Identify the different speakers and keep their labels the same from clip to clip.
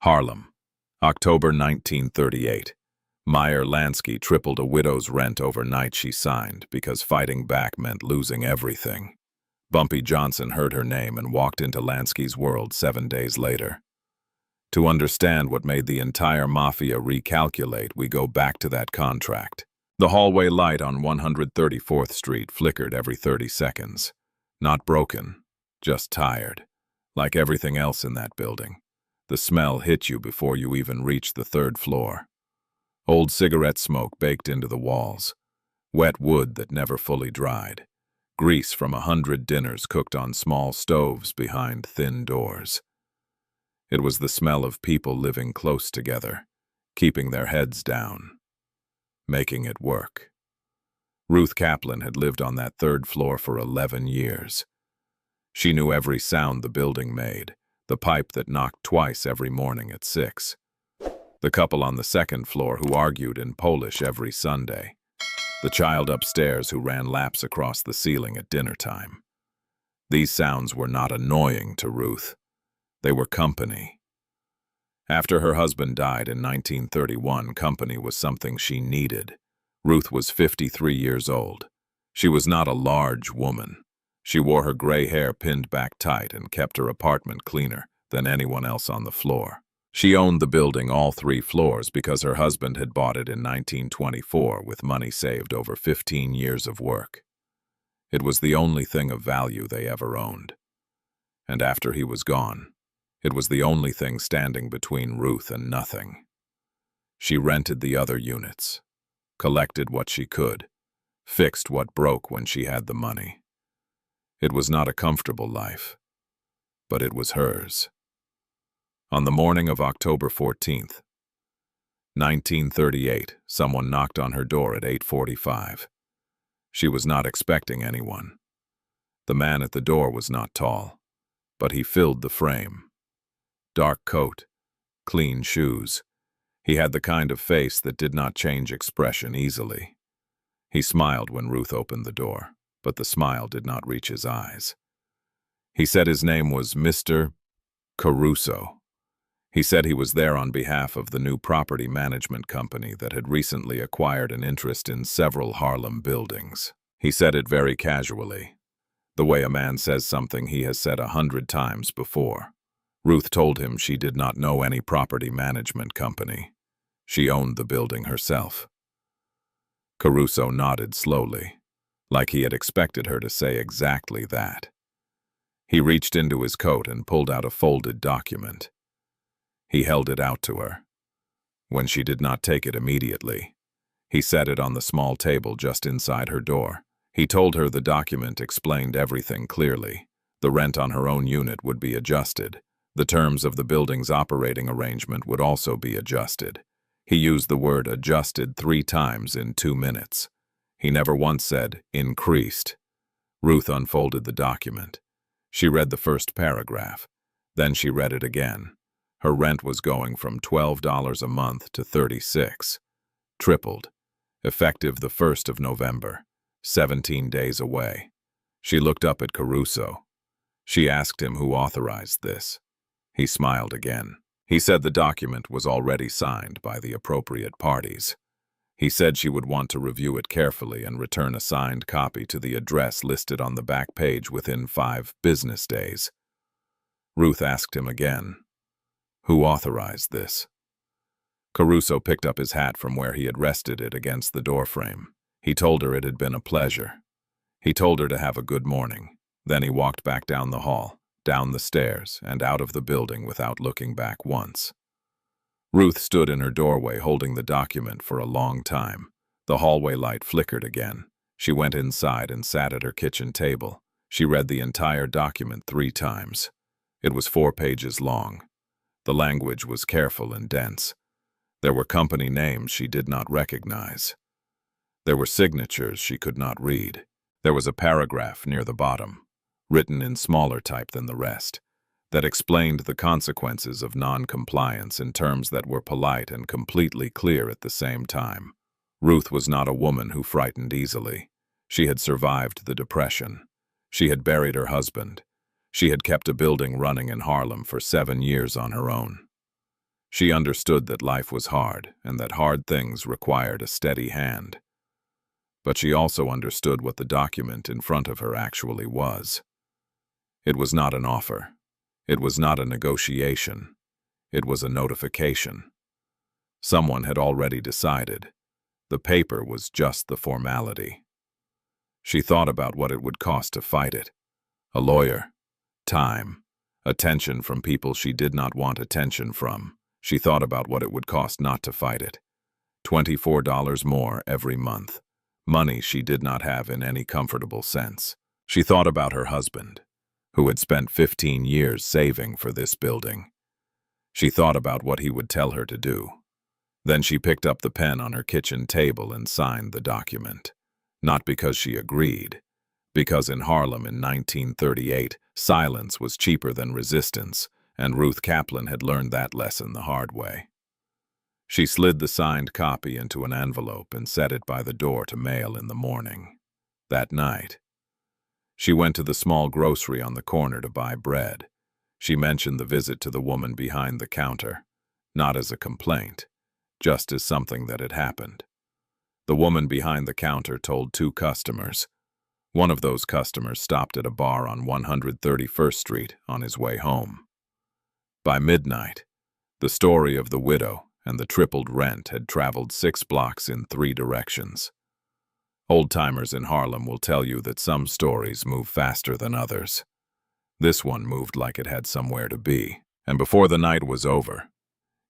Speaker 1: Harlem, October 1938. Meyer Lansky tripled a widow's rent overnight she signed because fighting back meant losing everything. Bumpy Johnson heard her name and walked into Lansky's world 7 days later. To understand what made the entire Mafia recalculate, we go back to that contract. The hallway light on 134th Street flickered every 30 seconds. Not broken, just tired. Like everything else in that building. The smell hit you before you even reached the 3rd floor. Old cigarette smoke baked into the walls. Wet wood that never fully dried. Grease from 100 dinners cooked on small stoves behind thin doors. It was the smell of people living close together, keeping their heads down, making it work. Ruth Kaplan had lived on that 3rd floor for 11 years. She knew every sound the building made, the pipe that knocked twice every morning at 6. The couple on the 2nd floor who argued in Polish every Sunday. The child upstairs who ran laps across the ceiling at dinner time. These sounds were not annoying to Ruth. They were company. After her husband died in 1931, company was something she needed. Ruth was 53 years old. She was not a large woman. She wore her gray hair pinned back tight and kept her apartment cleaner than anyone else on the floor. She owned the building all 3 floors because her husband had bought it in 1924 with money saved over 15 years of work. It was the only thing of value they ever owned. And after he was gone, it was the only thing standing between Ruth and nothing. She rented the other units, collected what she could, fixed what broke when she had the money. It was not a comfortable life, but it was hers. On the morning of October 14th, 1938, someone knocked on her door at 8:45. She was not expecting anyone. The man at the door was not tall, but he filled the frame. Dark coat, clean shoes. He had the kind of face that did not change expression easily. He smiled when Ruth opened the door, but the smile did not reach his eyes. He said his name was Mr. Caruso. He said he was there on behalf of the new property management company that had recently acquired an interest in several Harlem buildings. He said it very casually, the way a man says something he has said 100 times before. Ruth told him she did not know any property management company. She owned the building herself. Caruso nodded slowly, like he had expected her to say exactly that. He reached into his coat and pulled out a folded document. He held it out to her. When she did not take it immediately, he set it on the small table just inside her door. He told her the document explained everything clearly. The rent on her own unit would be adjusted. The terms of the building's operating arrangement would also be adjusted. He used the word adjusted 3 times in 2 minutes. He never once said increased. Ruth unfolded the document. She read the first paragraph. Then she read it again. Her rent was going from $12 a month to $36. Tripled. Effective the 1st of November. 17 days away. She looked up at Caruso. She asked him who authorized this. He smiled again. He said the document was already signed by the appropriate parties. He said she would want to review it carefully and return a signed copy to the address listed on the back page within 5 business days. Ruth asked him again, who authorized this? Caruso picked up his hat from where he had rested it against the doorframe. He told her it had been a pleasure. He told her to have a good morning. Then he walked back down the hall, down the stairs, and out of the building without looking back once. Ruth stood in her doorway holding the document for a long time. The hallway light flickered again. She went inside and sat at her kitchen table. She read the entire document 3 times. It was 4 pages long. The language was careful and dense. There were company names she did not recognize. There were signatures she could not read. There was a paragraph near the bottom, written in smaller type than the rest, that explained the consequences of non-compliance in terms that were polite and completely clear at the same time. Ruth was not a woman who frightened easily. She had survived the Depression. She had buried her husband. She had kept a building running in Harlem for 7 years on her own. She understood that life was hard and that hard things required a steady hand. But she also understood what the document in front of her actually was. It was not an offer. It was not a negotiation. It was a notification. Someone had already decided. The paper was just the formality. She thought about what it would cost to fight it. A lawyer, time, attention from people she did not want attention from. She thought about what it would cost not to fight it. $24 more every month. Money she did not have in any comfortable sense. She thought about her husband, who had spent 15 years saving for this building. She thought about what he would tell her to do. Then she picked up the pen on her kitchen table and signed the document. Not because she agreed, because in Harlem in 1938, silence was cheaper than resistance, and Ruth Kaplan had learned that lesson the hard way. She slid the signed copy into an envelope and set it by the door to mail in the morning. That night, she went to the small grocery on the corner to buy bread. She mentioned the visit to the woman behind the counter, not as a complaint, just as something that had happened. The woman behind the counter told 2 customers. One of those customers stopped at a bar on 131st Street on his way home. By midnight, the story of the widow and the tripled rent had traveled 6 blocks in 3 directions. Old-timers in Harlem will tell you that some stories move faster than others. This one moved like it had somewhere to be, and before the night was over,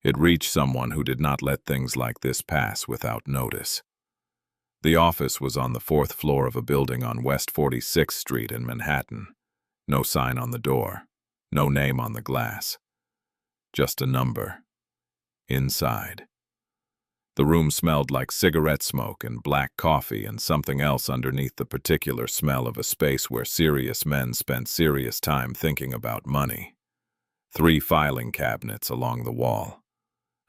Speaker 1: it reached someone who did not let things like this pass without notice. The office was on the 4th floor of a building on West 46th Street in Manhattan. No sign on the door, no name on the glass. Just a number. Inside. The room smelled like cigarette smoke and black coffee and something else underneath the particular smell of a space where serious men spent serious time thinking about money. 3 filing cabinets along the wall.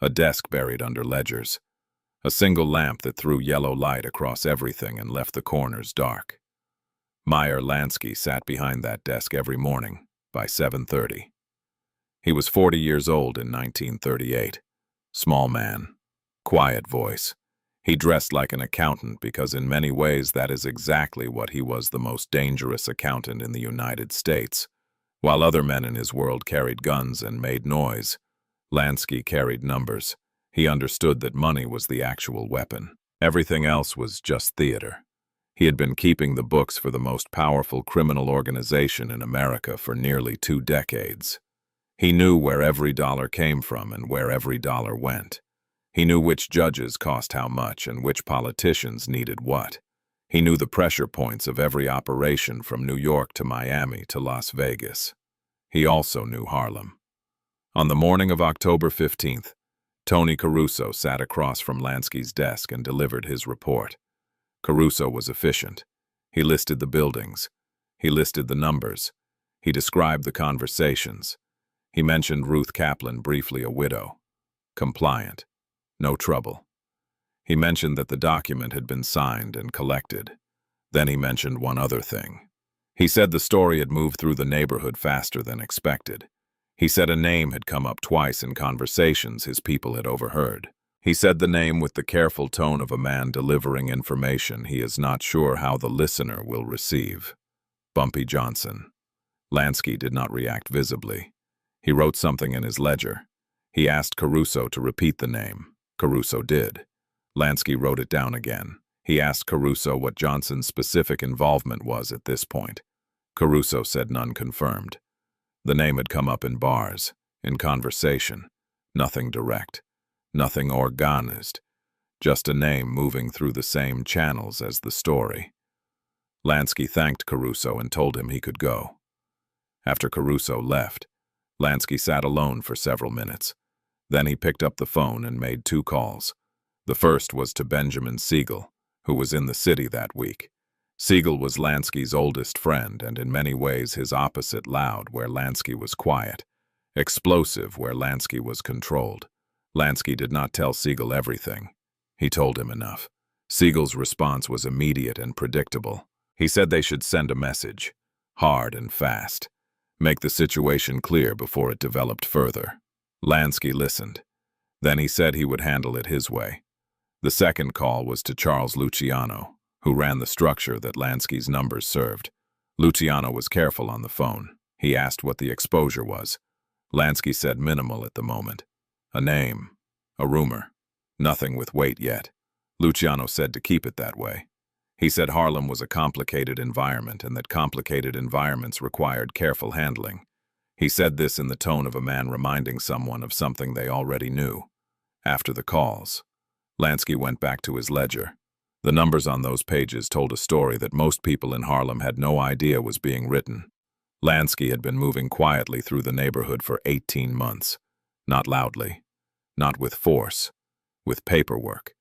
Speaker 1: A desk buried under ledgers. A single lamp that threw yellow light across everything and left the corners dark. Meyer Lansky sat behind that desk every morning by 7:30. He was 40 years old in 1938. Small man. Quiet voice. He dressed like an accountant because in many ways that is exactly what he was, the most dangerous accountant in the United States. While other men in his world carried guns and made noise, Lansky carried numbers. He understood that money was the actual weapon. Everything else was just theater. He had been keeping the books for the most powerful criminal organization in America for nearly 2 decades. He knew where every dollar came from and where every dollar went. He knew which judges cost how much and which politicians needed what. He knew the pressure points of every operation from New York to Miami to Las Vegas. He also knew Harlem. On the morning of October 15th, Tony Caruso sat across from Lansky's desk and delivered his report. Caruso was efficient. He listed the buildings. He listed the numbers. He described the conversations. He mentioned Ruth Kaplan, briefly a widow. Compliant. No trouble. He mentioned that the document had been signed and collected. Then he mentioned one other thing. He said the story had moved through the neighborhood faster than expected. He said a name had come up twice in conversations his people had overheard. He said the name with the careful tone of a man delivering information he is not sure how the listener will receive. Bumpy Johnson. Lansky did not react visibly. He wrote something in his ledger. He asked Caruso to repeat the name. Caruso did. Lansky wrote it down again. He asked Caruso what Johnson's specific involvement was at this point. Caruso said none confirmed. The name had come up in bars, in conversation. Nothing direct. Nothing organized. Just a name moving through the same channels as the story. Lansky thanked Caruso and told him he could go. After Caruso left, Lansky sat alone for several minutes. Then he picked up the phone and made 2 calls. The first was to Benjamin Siegel, who was in the city that week. Siegel was Lansky's oldest friend and in many ways his opposite, loud where Lansky was quiet, explosive where Lansky was controlled. Lansky did not tell Siegel everything. He told him enough. Siegel's response was immediate and predictable. He said they should send a message, hard and fast. Make the situation clear before it developed further. Lansky listened. Then he said he would handle it his way. The second call was to Charles Luciano, who ran the structure that Lansky's numbers served. Luciano was careful on the phone. He asked what the exposure was. Lansky said minimal at the moment. A name, a rumor, nothing with weight yet. Luciano said to keep it that way. He said Harlem was a complicated environment and that complicated environments required careful handling. He said this in the tone of a man reminding someone of something they already knew. After the calls, Lansky went back to his ledger. The numbers on those pages told a story that most people in Harlem had no idea was being written. Lansky had been moving quietly through the neighborhood for 18 months. Not loudly, not with force, with paperwork,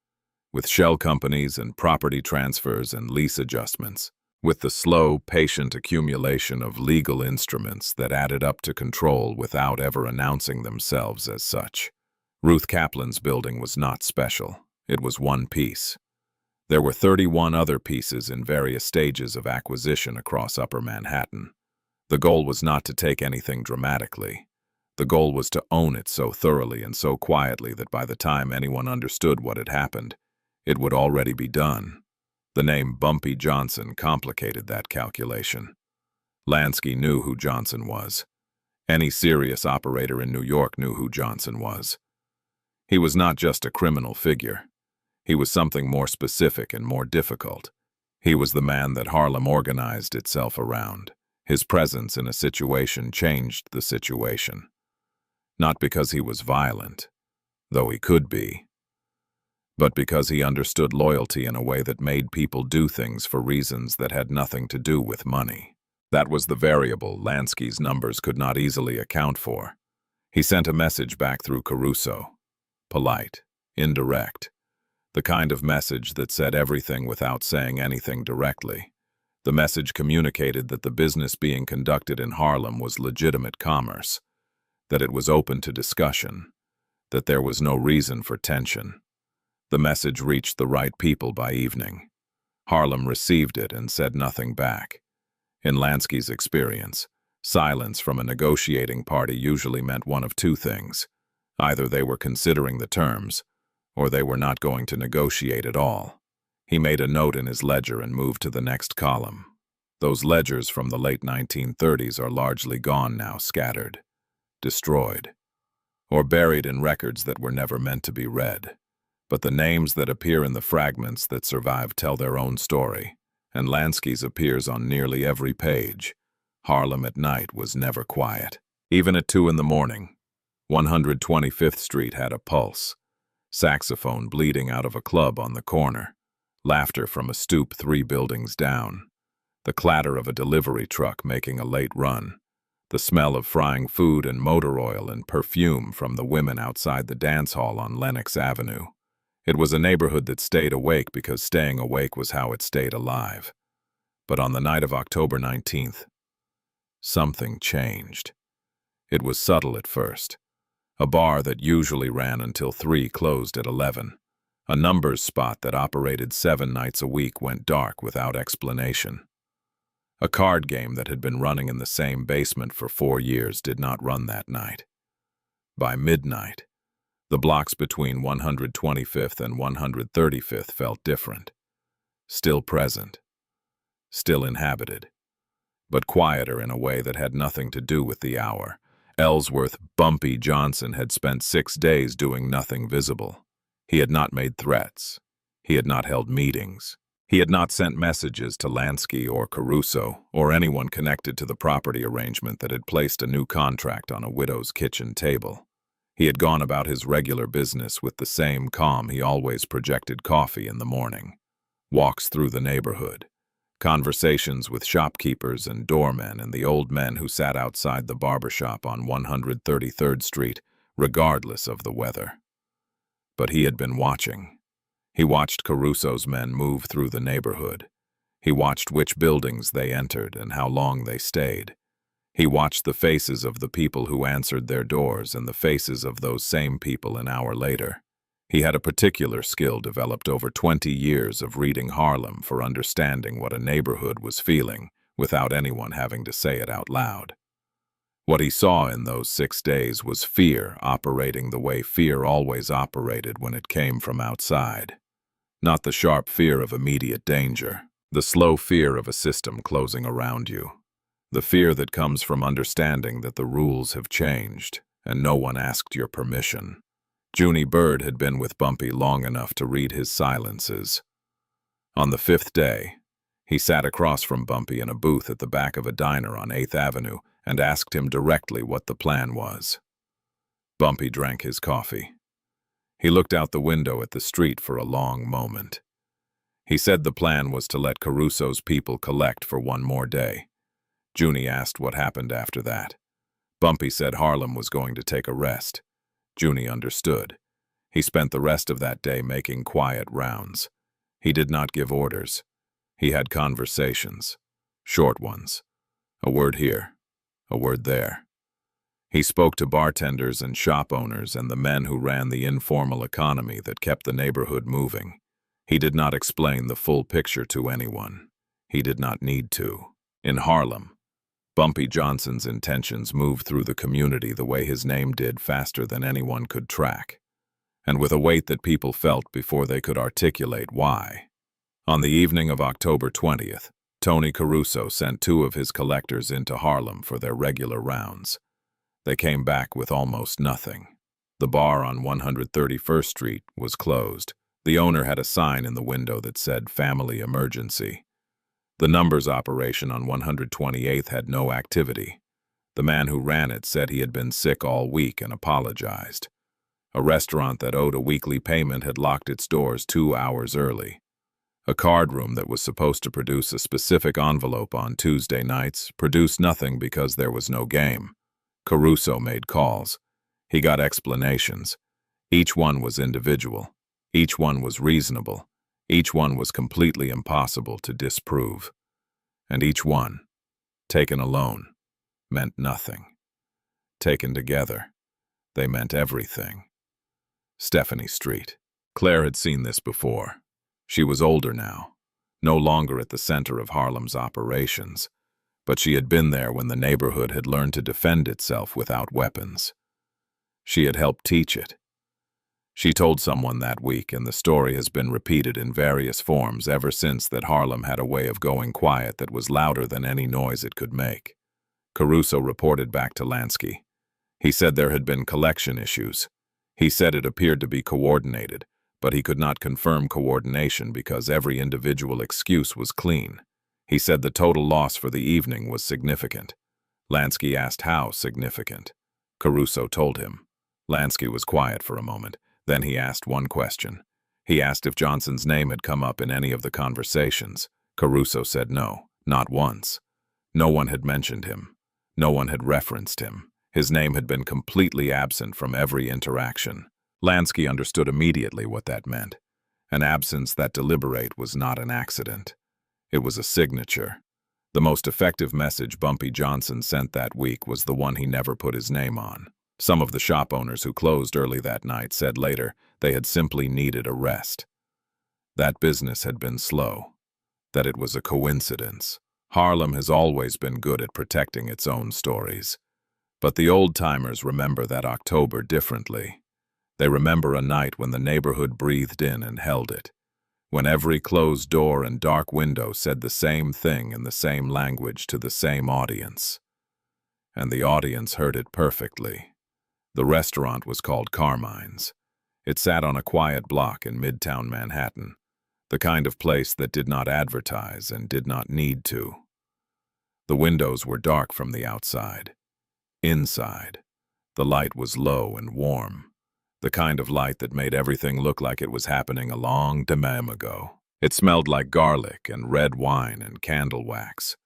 Speaker 1: with shell companies and property transfers and lease adjustments, with the slow, patient accumulation of legal instruments that added up to control without ever announcing themselves as such. Ruth Kaplan's building was not special. It was one piece. There were 31 other pieces in various stages of acquisition across Upper Manhattan. The goal was not to take anything dramatically. The goal was to own it so thoroughly and so quietly that by the time anyone understood what had happened, it would already be done. The name Bumpy Johnson complicated that calculation. Lansky knew who Johnson was. Any serious operator in New York knew who Johnson was. He was not just a criminal figure. He was something more specific and more difficult. He was the man that Harlem organized itself around. His presence in a situation changed the situation. Not because he was violent, though he could be, but because he understood loyalty in a way that made people do things for reasons that had nothing to do with money. That was the variable Lansky's numbers could not easily account for. He sent a message back through Caruso. Polite, indirect. The kind of message that said everything without saying anything directly. The message communicated that the business being conducted in Harlem was legitimate commerce, that it was open to discussion, that there was no reason for tension. The message reached the right people by evening. Harlem received it and said nothing back. In Lansky's experience, silence from a negotiating party usually meant one of two things. Either they were considering the terms, or they were not going to negotiate at all. He made a note in his ledger and moved to the next column. Those ledgers from the late 1930s are largely gone now, scattered, destroyed, or buried in records that were never meant to be read. But the names that appear in the fragments that survive tell their own story, and Lansky's appears on nearly every page. Harlem at night was never quiet. Even at 2 in the morning, 125th Street had a pulse. Saxophone bleeding out of a club on the corner. Laughter from a stoop 3 buildings down. The clatter of a delivery truck making a late run. The smell of frying food and motor oil and perfume from the women outside the dance hall on Lenox Avenue. It was a neighborhood that stayed awake because staying awake was how it stayed alive. But on the night of October 19th, something changed. It was subtle at first. A bar that usually ran until 3 closed at 11. A numbers spot that operated 7 nights a week went dark without explanation. A card game that had been running in the same basement for 4 years did not run that night. By midnight, the blocks between 125th and 135th felt different. Still present. Still inhabited. But quieter in a way that had nothing to do with the hour. Ellsworth Bumpy Johnson had spent 6 days doing nothing visible. He had not made threats. He had not held meetings. He had not sent messages to Lansky or Caruso or anyone connected to the property arrangement that had placed a new contract on a widow's kitchen table. He had gone about his regular business with the same calm he always projected coffee in the morning. Walks through the neighborhood. Conversations with shopkeepers and doormen and the old men who sat outside the barbershop on 133rd Street, regardless of the weather. But he had been watching. He watched Caruso's men move through the neighborhood. He watched which buildings they entered and how long they stayed. He watched the faces of the people who answered their doors and the faces of those same people an hour later. He had a particular skill developed over 20 years of reading Harlem for understanding what a neighborhood was feeling without anyone having to say it out loud. What he saw in those 6 days was fear operating the way fear always operated when it came from outside. Not the sharp fear of immediate danger, the slow fear of a system closing around you. The fear that comes from understanding that the rules have changed and no one asked your permission. Junie Bird had been with Bumpy long enough to read his silences. On the 5th day, he sat across from Bumpy in a booth at the back of a diner on 8th Avenue and asked him directly what the plan was. Bumpy drank his coffee. He looked out the window at the street for a long moment. He said the plan was to let Caruso's people collect for one more day. Junie asked what happened after that. Bumpy said Harlem was going to take a rest. Junie understood. He spent the rest of that day making quiet rounds. He did not give orders. He had conversations. Short ones. A word here, a word there. He spoke to bartenders and shop owners and the men who ran the informal economy that kept the neighborhood moving. He did not explain the full picture to anyone. He did not need to. In Harlem, Bumpy Johnson's intentions moved through the community the way his name did, faster than anyone could track, and with a weight that people felt before they could articulate why. On the evening of October 20th, Tony Caruso sent 2 of his collectors into Harlem for their regular rounds. They came back with almost nothing. The bar on 131st Street was closed. The owner had a sign in the window that said "Family Emergency." The numbers operation on 128th had no activity. The man who ran it said he had been sick all week and apologized. A restaurant that owed a weekly payment had locked its doors 2 hours early. A card room that was supposed to produce a specific envelope on Tuesday nights produced nothing because there was no game. Caruso made calls. He got explanations. Each one was individual. Each one was reasonable. Each one was completely impossible to disprove. And each one, taken alone, meant nothing. Taken together, they meant everything. Stephanie Street. Claire had seen this before. She was older now, no longer at the center of Harlem's operations, but she had been there when the neighborhood had learned to defend itself without weapons. She had helped teach it. She told someone that week, and the story has been repeated in various forms ever since, that Harlem had a way of going quiet that was louder than any noise it could make. Caruso reported back to Lansky. He said there had been collection issues. He said it appeared to be coordinated, but he could not confirm coordination because every individual excuse was clean. He said the total loss for the evening was significant. Lansky asked how significant. Caruso told him. Lansky was quiet for a moment. Then he asked one question. He asked if Johnson's name had come up in any of the conversations. Caruso said no, not once. No one had mentioned him. No one had referenced him. His name had been completely absent from every interaction. Lansky understood immediately what that meant. An absence that deliberate was not an accident. It was a signature. The most effective message Bumpy Johnson sent that week was the one he never put his name on. Some of the shop owners who closed early that night said later they had simply needed a rest. That business had been slow. That it was a coincidence. Harlem has always been good at protecting its own stories. But the old-timers remember that October differently. They remember a night when the neighborhood breathed in and held it, when every closed door and dark window said the same thing in the same language to the same audience. And the audience heard it perfectly. The restaurant was called Carmine's. It sat on a quiet block in Midtown Manhattan, the kind of place that did not advertise and did not need to. The windows were dark from the outside. Inside, the light was low and warm, the kind of light that made everything look like it was happening a long time ago. It smelled like garlic and red wine and candle wax.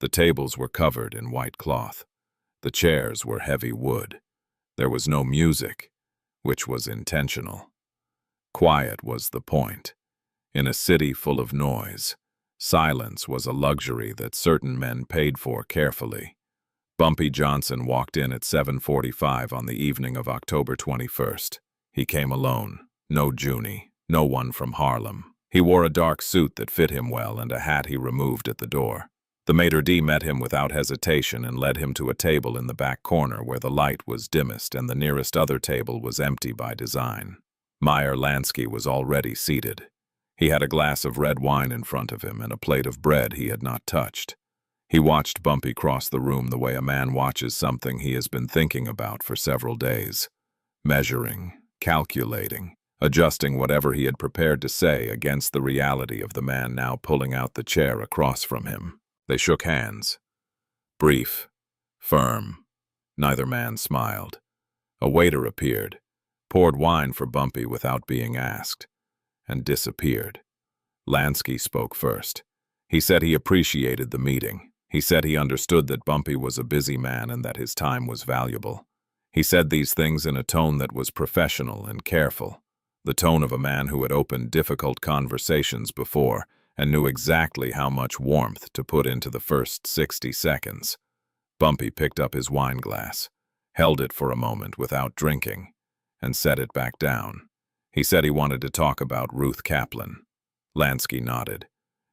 Speaker 1: The tables were covered in white cloth. The chairs were heavy wood. There was no music, which was intentional. Quiet was the point. In a city full of noise, silence was a luxury that certain men paid for carefully. Bumpy Johnson walked in at 7:45 on the evening of October 21st. He came alone. No Junie, no one from Harlem. He wore a dark suit that fit him well and a hat he removed at the door. The maitre d' met him without hesitation and led him to a table in the back corner where the light was dimmest and the nearest other table was empty by design. Meyer Lansky was already seated. He had a glass of red wine in front of him and a plate of bread he had not touched. He watched Bumpy cross the room the way a man watches something he has been thinking about for several days, measuring, calculating, adjusting whatever he had prepared to say against the reality of the man now pulling out the chair across from him. They shook hands. Brief, firm. Neither man smiled. A waiter appeared, poured wine for Bumpy without being asked, and disappeared. Lansky spoke first. He said he appreciated the meeting. He said he understood that Bumpy was a busy man and that his time was valuable. He said these things in a tone that was professional and careful, the tone of a man who had opened difficult conversations before and knew exactly how much warmth to put into the first 60 seconds. Bumpy picked up his wine glass, held it for a moment without drinking, and set it back down. He said he wanted to talk about Ruth Kaplan. Lansky nodded.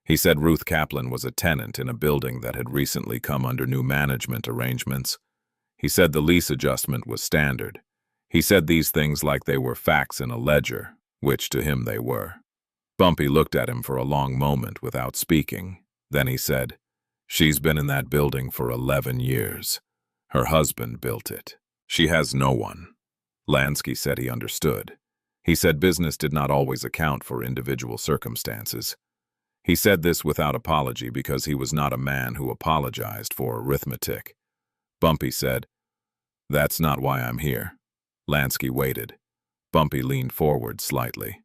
Speaker 1: He said Ruth Kaplan was a tenant in a building that had recently come under new management arrangements. He said the lease adjustment was standard. He said these things like they were facts in a ledger, which to him they were. Bumpy looked at him for a long moment without speaking. Then he said, "She's been in that building for 11 years. Her husband built it. She has no one." Lansky said he understood. He said business did not always account for individual circumstances. He said this without apology because he was not a man who apologized for arithmetic. Bumpy said, "That's not why I'm here." Lansky waited. Bumpy leaned forward slightly.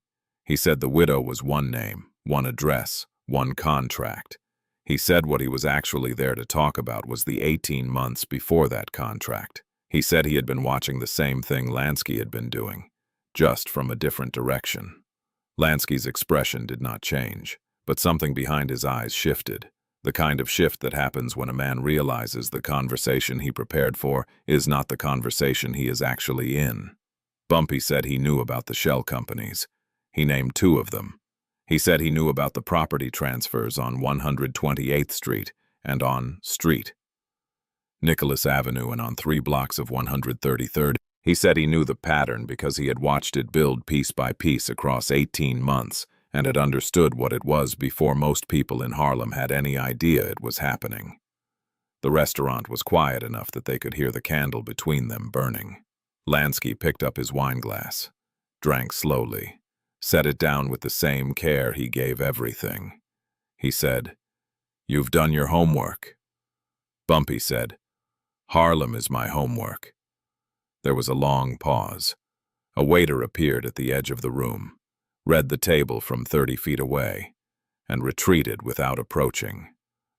Speaker 1: He said the widow was one name, one address, one contract. He said what he was actually there to talk about was the 18 months before that contract. He said he had been watching the same thing Lansky had been doing, just from a different direction. Lansky's expression did not change, but something behind his eyes shifted, the kind of shift that happens when a man realizes the conversation he prepared for is not the conversation he is actually in. Bumpy said he knew about the shell companies. He named 2 of them. He said he knew about the property transfers on 128th Street and on Street, Nicholas Avenue, and on 3 blocks of 133rd. He said he knew the pattern because he had watched it build piece by piece across 18 months and had understood what it was before most people in Harlem had any idea it was happening. The restaurant was quiet enough that they could hear the candle between them burning. Lansky picked up his wine glass, drank slowly, set it down with the same care he gave everything. He said, "You've done your homework." Bumpy said, "Harlem is my homework." There was a long pause. A waiter appeared at the edge of the room, read the table from 30 feet away, and retreated without approaching.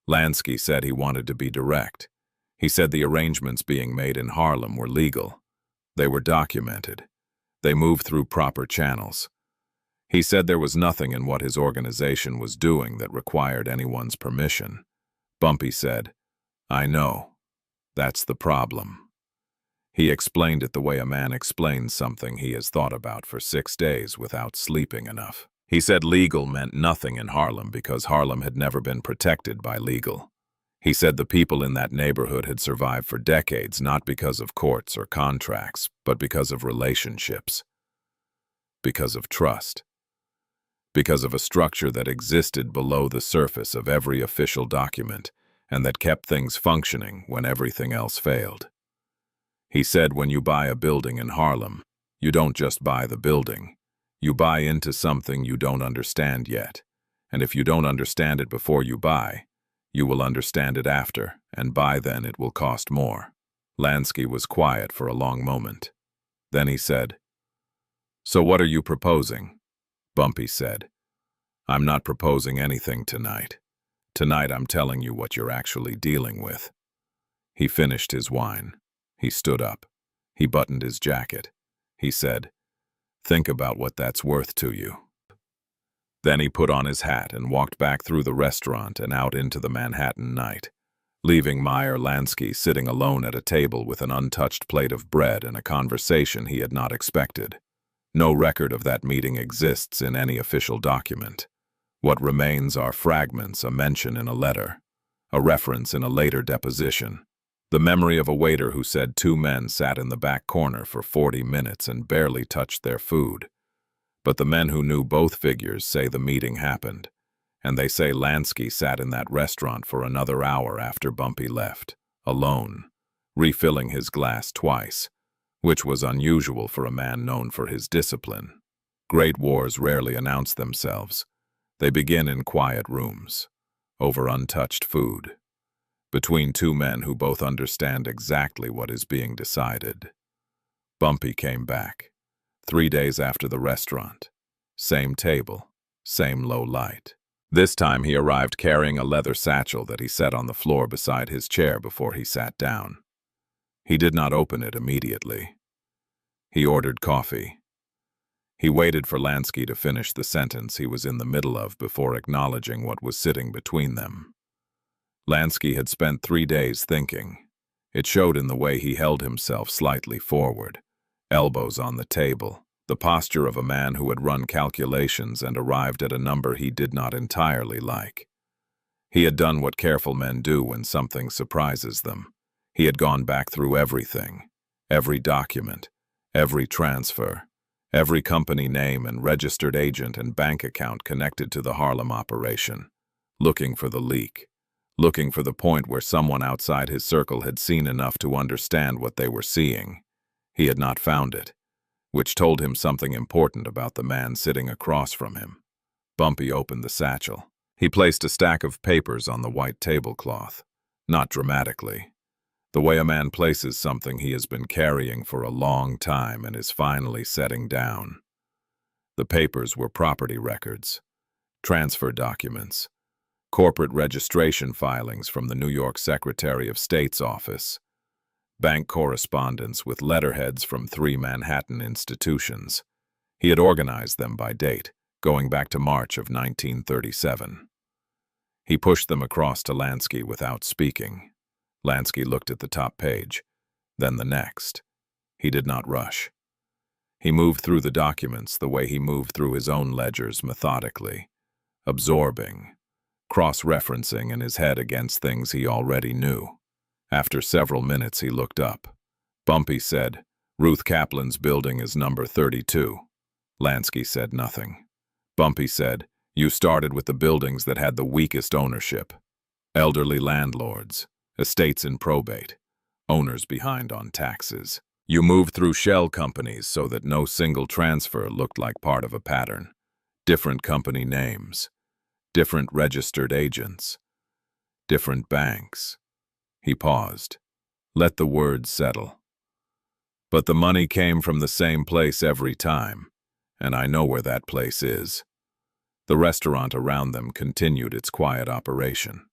Speaker 1: Lansky said he wanted to be direct. He said the arrangements being made in Harlem were legal. They were documented. They moved through proper channels. He said there was nothing in what his organization was doing that required anyone's permission. Bumpy said, "I know. That's the problem." He explained it the way a man explains something he has thought about for 6 days without sleeping enough. He said legal meant nothing in Harlem because Harlem had never been protected by legal. He said the people in that neighborhood had survived for decades not because of courts or contracts, but because of relationships, because of trust, because of a structure that existed below the surface of every official document and that kept things functioning when everything else failed. He said when you buy a building in Harlem, you don't just buy the building. You buy into something you don't understand yet. And if you don't understand it before you buy, you will understand it after, and by then it will cost more. Lansky was quiet for a long moment. Then he said, "So what are you proposing?" Bumpy said, "I'm not proposing anything tonight. Tonight I'm telling you what you're actually dealing with." He finished his wine. He stood up. He buttoned his jacket. He said, "Think about what that's worth to you." Then he put on his hat and walked back through the restaurant and out into the Manhattan night, leaving Meyer Lansky sitting alone at a table with an untouched plate of bread and a conversation he had not expected. No record of that meeting exists in any official document. What remains are fragments, a mention in a letter. a reference in a later deposition. The memory of a waiter who said 2 men sat in the back corner for 40 minutes and barely touched their food. But the men who knew both figures say the meeting happened, and they say Lansky sat in that restaurant for another hour after Bumpy left, alone, refilling his glass twice, which was unusual for a man known for his discipline. Great wars rarely announce themselves. They begin in quiet rooms, over untouched food, between 2 men who both understand exactly what is being decided. Bumpy came back, 3 days after the restaurant. Same table, same low light. This time he arrived carrying a leather satchel that he set on the floor beside his chair before he sat down. He did not open it immediately. He ordered coffee. He waited for Lansky to finish the sentence he was in the middle of before acknowledging what was sitting between them. Lansky had spent 3 days thinking. It showed in the way he held himself slightly forward, elbows on the table, the posture of a man who had run calculations and arrived at a number he did not entirely like. He had done what careful men do when something surprises them. He had gone back through everything, every document, every transfer, every company name and registered agent and bank account connected to the Harlem operation, looking for the leak, looking for the point where someone outside his circle had seen enough to understand what they were seeing. He had not found it, which told him something important about the man sitting across from him. Bumpy opened the satchel. He placed a stack of papers on the white tablecloth, not dramatically, the way a man places something he has been carrying for a long time and is finally setting down. The papers were property records, transfer documents, corporate registration filings from the New York Secretary of State's office, bank correspondence with letterheads from 3 Manhattan institutions. He had organized them by date, going back to March of 1937. He pushed them across to Lansky without speaking. Lansky looked at the top page, then the next. He did not rush. He moved through the documents the way he moved through his own ledgers methodically, absorbing, cross-referencing in his head against things he already knew. After several minutes he looked up. Bumpy said, "Ruth Kaplan's building is number 32. Lansky said nothing. Bumpy said, "You started with the buildings that had the weakest ownership. Elderly landlords, estates in probate, owners behind on taxes. You moved through shell companies so that no single transfer looked like part of a pattern. Different company names, different registered agents, different banks." He paused. Let the words settle. "But the money came from the same place every time, and I know where that place is." The restaurant around them continued its quiet operation.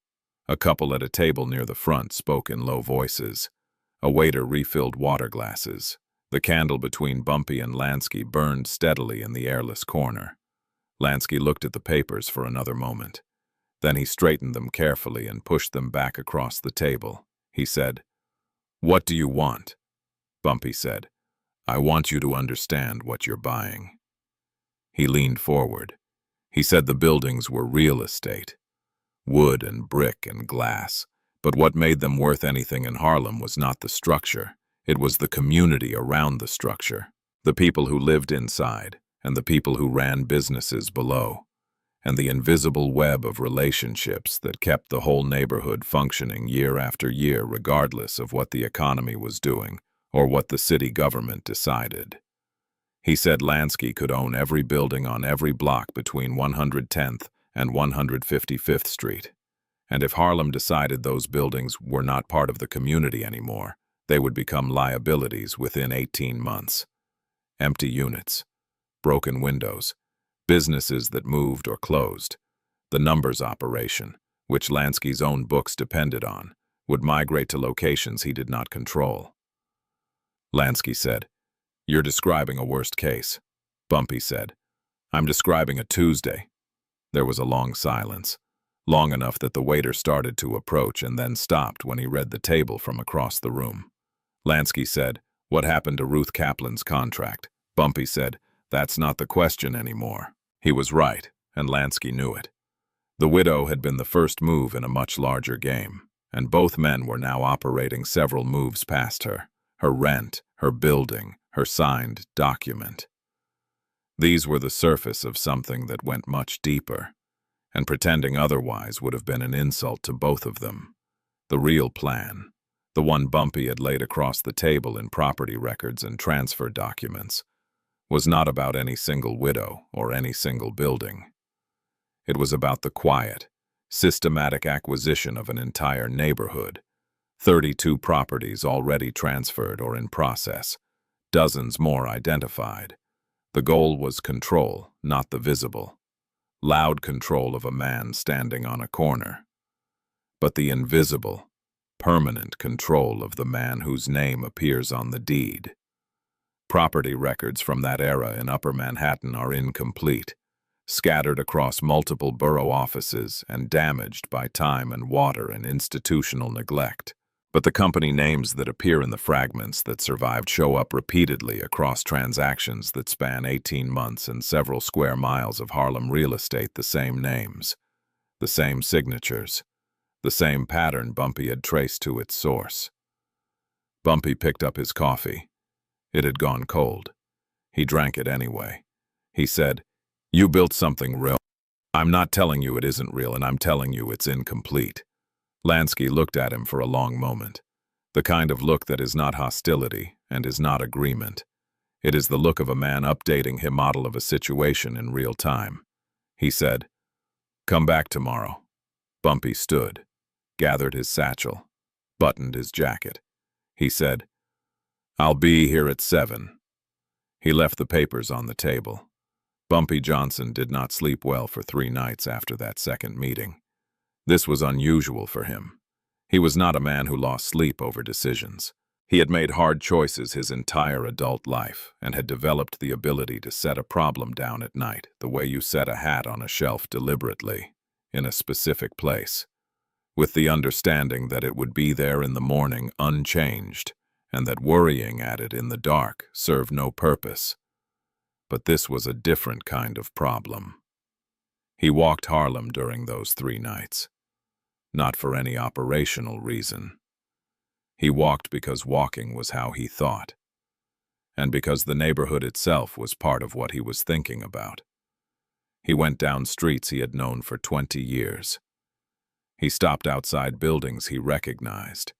Speaker 1: A couple at a table near the front spoke in low voices. A waiter refilled water glasses. The candle between Bumpy and Lansky burned steadily in the airless corner. Lansky looked at the papers for another moment. Then he straightened them carefully and pushed them back across the table. He said, "What do you want?" Bumpy said, "I want you to understand what you're buying." He leaned forward. He said the buildings were real estate. Wood and brick and glass. But what made them worth anything in Harlem was not the structure. It was the community around the structure. The people who lived inside, and the people who ran businesses below, and the invisible web of relationships that kept the whole neighborhood functioning year after year regardless of what the economy was doing or what the city government decided. He said Lansky could own every building on every block between 110th and 155th Street. And if Harlem decided those buildings were not part of the community anymore, they would become liabilities within 18 months. Empty units, broken windows, businesses that moved or closed. The numbers operation, which Lansky's own books depended on, would migrate to locations he did not control. Lansky said, "You're describing a worst case." Bumpy said, "I'm describing a Tuesday." There was a long silence, long enough that the waiter started to approach and then stopped when he read the table from across the room. Lansky said, "What happened to Ruth Kaplan's contract?" Bumpy said, "That's not the question anymore." He was right, and Lansky knew it. The widow had been the first move in a much larger game, and both men were now operating several moves past her: her rent, her building, her signed document. These were the surface of something that went much deeper, and pretending otherwise would have been an insult to both of them. The real plan, the one Bumpy had laid across the table in property records and transfer documents, was not about any single widow or any single building. It was about the quiet, systematic acquisition of an entire neighborhood, 32 properties already transferred or in process, dozens more identified. The goal was control, not the visible. Loud control of a man standing on a corner. But the invisible, permanent control of the man whose name appears on the deed. Property records from that era in Upper Manhattan are incomplete, scattered across multiple borough offices and damaged by time and water and institutional neglect. But the company names that appear in the fragments that survived show up repeatedly across transactions that span 18 months and several square miles of Harlem real estate. The same names, the same signatures, the same pattern Bumpy had traced to its source. Bumpy picked up his coffee. It had gone cold. He drank it anyway. He said, "You built something real. I'm not telling you it isn't real, and I'm telling you it's incomplete." Lansky looked at him for a long moment. The kind of look that is not hostility and is not agreement. It is the look of a man updating his model of a situation in real time. He said, "Come back tomorrow." Bumpy stood, gathered his satchel, buttoned his jacket. He said, "I'll be here at 7. He left the papers on the table. Bumpy Johnson did not sleep well for 3 nights after that second meeting. This was unusual for him. He was not a man who lost sleep over decisions. He had made hard choices his entire adult life and had developed the ability to set a problem down at night, the way you set a hat on a shelf deliberately, in a specific place, with the understanding that it would be there in the morning unchanged, and that worrying at it in the dark served no purpose. But this was a different kind of problem. He walked Harlem during those 3 nights. Not for any operational reason. He walked because walking was how he thought, and because the neighborhood itself was part of what he was thinking about. He went down streets he had known for 20 years. He stopped outside buildings he recognized.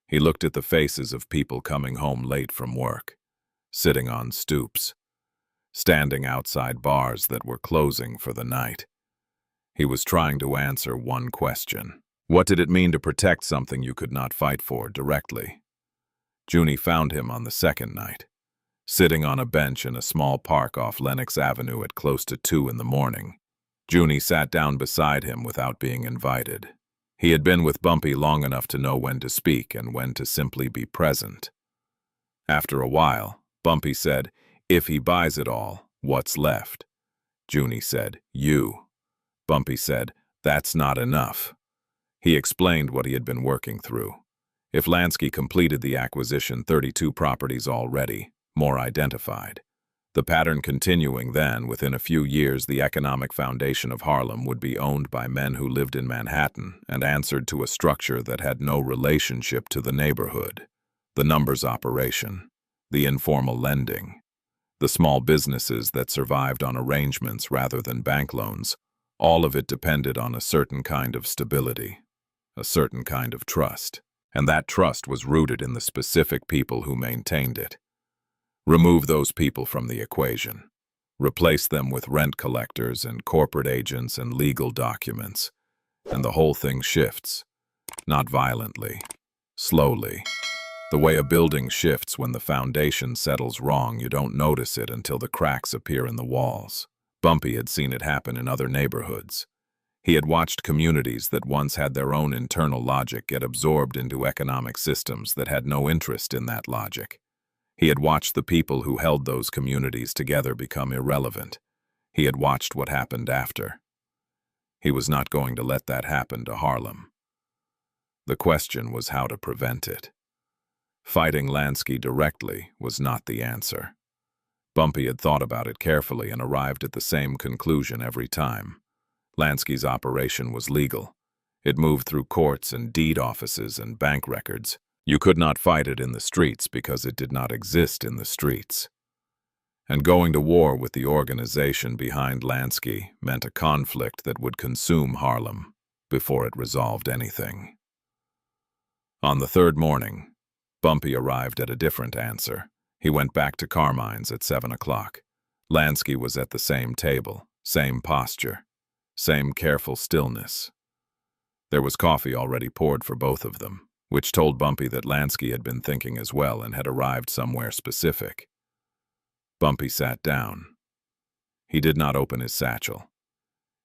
Speaker 1: He looked at the faces of people coming home late from work, sitting on stoops, standing outside bars that were closing for the night. He was trying to answer one question. What did it mean to protect something you could not fight for directly? Junie found him on the second night, sitting on a bench in a small park off Lenox Avenue at close to 2 in the morning. Junie sat down beside him without being invited. He had been with Bumpy long enough to know when to speak and when to simply be present. After a while, Bumpy said, "If he buys it all, what's left?" Junie said, "You." Bumpy said, "That's not enough." He explained what he had been working through. If Lansky completed the acquisition, 32 properties already, more identified. The pattern continuing then, within a few years, the economic foundation of Harlem would be owned by men who lived in Manhattan and answered to a structure that had no relationship to the neighborhood. The numbers operation, the informal lending, the small businesses that survived on arrangements rather than bank loans, all of it depended on a certain kind of stability, a certain kind of trust, and that trust was rooted in the specific people who maintained it. Remove those people from the equation. Replace them with rent collectors and corporate agents and legal documents, and the whole thing shifts. Not violently, slowly. The way a building shifts when the foundation settles wrong, you don't notice it until the cracks appear in the walls. Bumpy had seen it happen in other neighborhoods. He had watched communities that once had their own internal logic get absorbed into economic systems that had no interest in that logic. He had watched the people who held those communities together become irrelevant. He had watched what happened after. He was not going to let that happen to Harlem. The question was how to prevent it. Fighting Lansky directly was not the answer. Bumpy had thought about it carefully and arrived at the same conclusion every time. Lansky's operation was legal. It moved through courts and deed offices and bank records. You could not fight it in the streets because it did not exist in the streets. And going to war with the organization behind Lansky meant a conflict that would consume Harlem before it resolved anything. On the third morning, Bumpy arrived at a different answer. He went back to Carmine's at 7 o'clock. Lansky was at the same table, same posture, same careful stillness. There was coffee already poured for both of them, which told Bumpy that Lansky had been thinking as well and had arrived somewhere specific. Bumpy sat down. He did not open his satchel.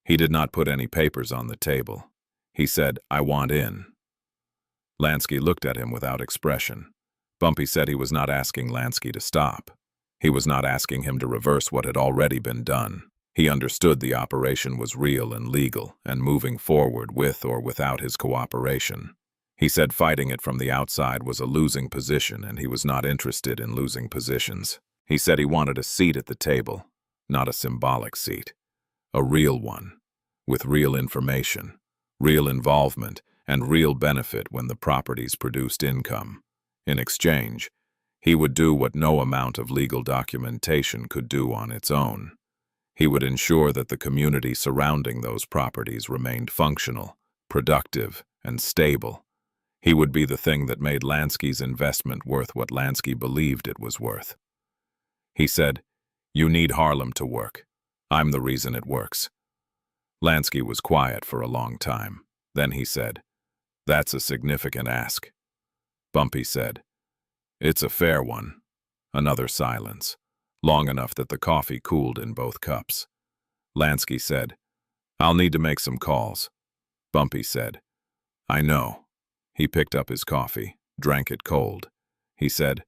Speaker 1: He did not put any papers on the table. He said, "I want in." Lansky looked at him without expression. Bumpy said he was not asking Lansky to stop. He was not asking him to reverse what had already been done. He understood the operation was real and legal and moving forward with or without his cooperation. He said fighting it from the outside was a losing position and he was not interested in losing positions. He said he wanted a seat at the table, not a symbolic seat, a real one, with real information, real involvement, and real benefit when the properties produced income. In exchange, he would do what no amount of legal documentation could do on its own. He would ensure that the community surrounding those properties remained functional, productive, and stable. He would be the thing that made Lansky's investment worth what Lansky believed it was worth. He said, "You need Harlem to work. I'm the reason it works." Lansky was quiet for a long time. Then he said, "That's a significant ask." Bumpy said, "It's a fair one." Another silence, long enough that the coffee cooled in both cups. Lansky said, "I'll need to make some calls." Bumpy said, "I know." He picked up his coffee, drank it cold. He said,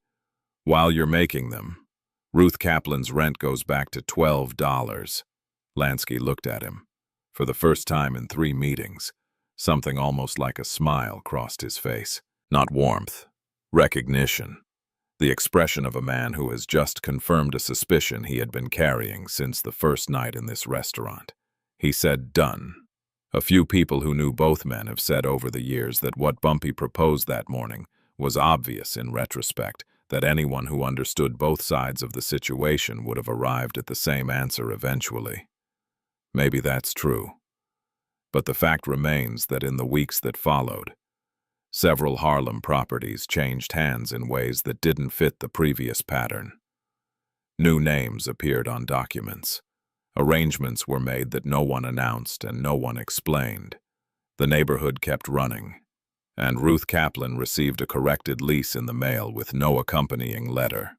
Speaker 1: "While you're making them, Ruth Kaplan's rent goes back to $12. Lansky looked at him. For the first time in 3 meetings, something almost like a smile crossed his face. Not warmth, recognition. The expression of a man who has just confirmed a suspicion he had been carrying since the first night in this restaurant. He said, "Done." A few people who knew both men have said over the years that what Bumpy proposed that morning was obvious in retrospect, that anyone who understood both sides of the situation would have arrived at the same answer eventually. Maybe that's true. But the fact remains that in the weeks that followed, several Harlem properties changed hands in ways that didn't fit the previous pattern. New names appeared on documents. Arrangements were made that no one announced and no one explained. The neighborhood kept running, and Ruth Kaplan received a corrected lease in the mail with no accompanying letter.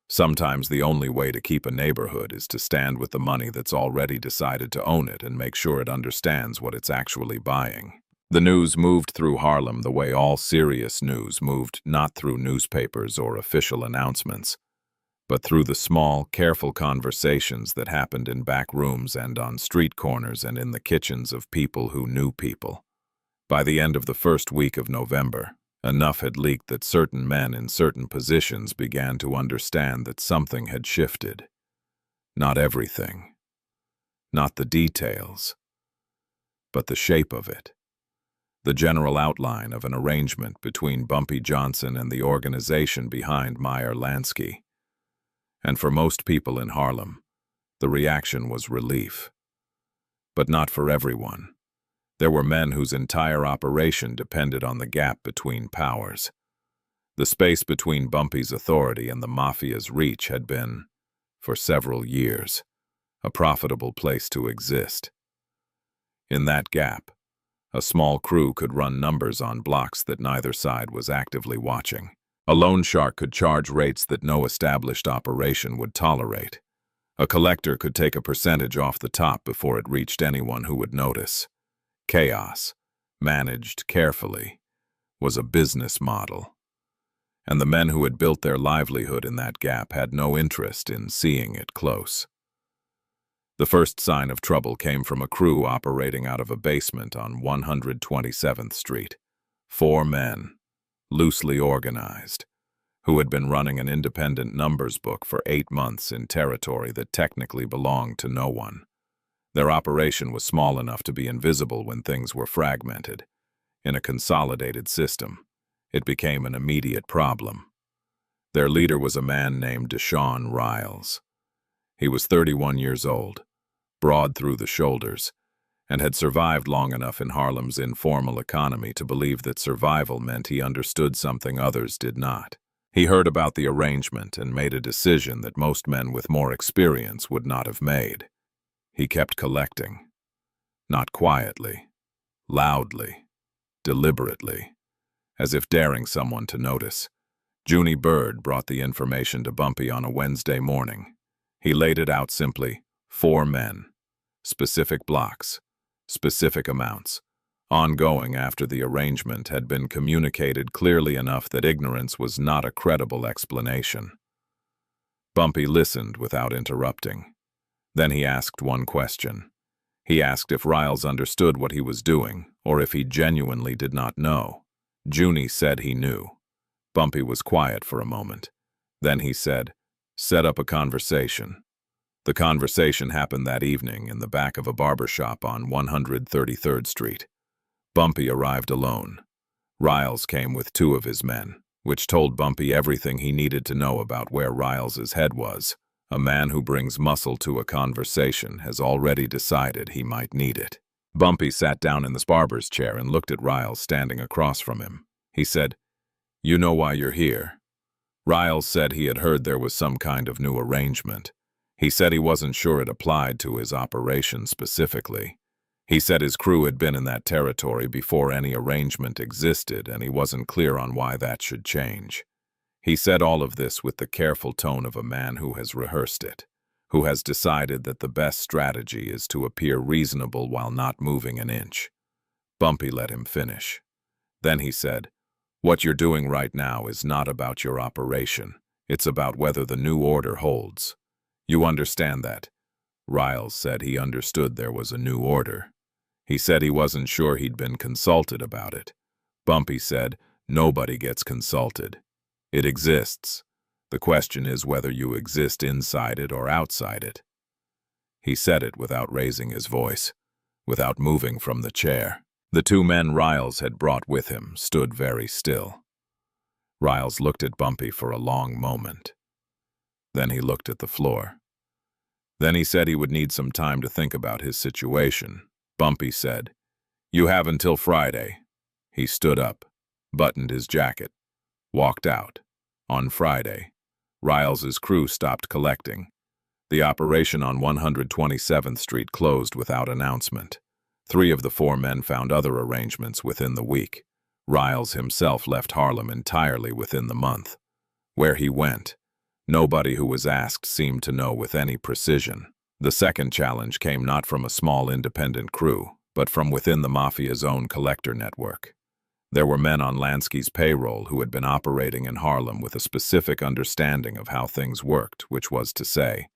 Speaker 1: Sometimes the only way to keep a neighborhood is to stand with the money that's already decided to own it and make sure it understands what it's actually buying. The news moved through Harlem the way all serious news moved, not through newspapers or official announcements, but through the small, careful conversations that happened in back rooms and on street corners and in the kitchens of people who knew people. By the end of the first week of November, enough had leaked that certain men in certain positions began to understand that something had shifted. Not everything, not the details, but the shape of it. The general outline of an arrangement between Bumpy Johnson and the organization behind Meyer Lansky. And for most people in Harlem, the reaction was relief. But not for everyone. There were men whose entire operation depended on the gap between powers. The space between Bumpy's authority and the Mafia's reach had been, for several years, a profitable place to exist. In that gap, a small crew could run numbers on blocks that neither side was actively watching. A loan shark could charge rates that no established operation would tolerate. A collector could take a percentage off the top before it reached anyone who would notice. Chaos, managed carefully, was a business model. And the men who had built their livelihood in that gap had no interest in seeing it close. The first sign of trouble came from a crew operating out of a basement on 127th Street. 4 men, loosely organized, who had been running an independent numbers book for 8 months in territory that technically belonged to no one. Their operation was small enough to be invisible when things were fragmented. In a consolidated system, it became an immediate problem. Their leader was a man named Deshaun Riles. He was 31 years old, broad through the shoulders, and had survived long enough in Harlem's informal economy to believe that survival meant he understood something others did not. He heard about the arrangement and made a decision that most men with more experience would not have made. He kept collecting. Not quietly, loudly, deliberately, as if daring someone to notice. Junie Bird brought the information to Bumpy on a Wednesday morning. He laid it out simply: 4 men, specific blocks, specific amounts, ongoing after the arrangement had been communicated clearly enough that ignorance was not a credible explanation. Bumpy listened without interrupting. Then he asked one question. He asked if Riles understood what he was doing, or if he genuinely did not know. Junie said he knew. Bumpy was quiet for a moment. Then he said, "Set up a conversation." The conversation happened that evening in the back of a barber shop on 133rd Street. Bumpy arrived alone. Riles came with 2 of his men, which told Bumpy everything he needed to know about where Riles's head was. A man who brings muscle to a conversation has already decided he might need it. Bumpy sat down in the barber's chair and looked at Riles standing across from him. He said, "You know why you're here?" Riles said he had heard there was some kind of new arrangement. He said he wasn't sure it applied to his operation specifically. He said his crew had been in that territory before any arrangement existed, and he wasn't clear on why that should change. He said all of this with the careful tone of a man who has rehearsed it, who has decided that the best strategy is to appear reasonable while not moving an inch. Bumpy let him finish. Then he said, "What you're doing right now is not about your operation. It's about whether the new order holds. You understand that?" Riles said he understood there was a new order. He said he wasn't sure he'd been consulted about it. Bumpy said, "Nobody gets consulted. It exists. The question is whether you exist inside it or outside it." He said it without raising his voice, without moving from the chair. The 2 men Riles had brought with him stood very still. Riles looked at Bumpy for a long moment. Then he looked at the floor. Then he said he would need some time to think about his situation. Bumpy said, "You have until Friday." He stood up, buttoned his jacket, walked out. On Friday, Riles's crew stopped collecting. The operation on 127th Street closed without announcement. 3 of the 4 men found other arrangements within the week. Riles himself left Harlem entirely within the month. Where he went, nobody who was asked seemed to know with any precision. The second challenge came not from a small independent crew, but from within the Mafia's own collector network. There were men on Lansky's payroll who had been operating in Harlem with a specific understanding of how things worked, which was to say,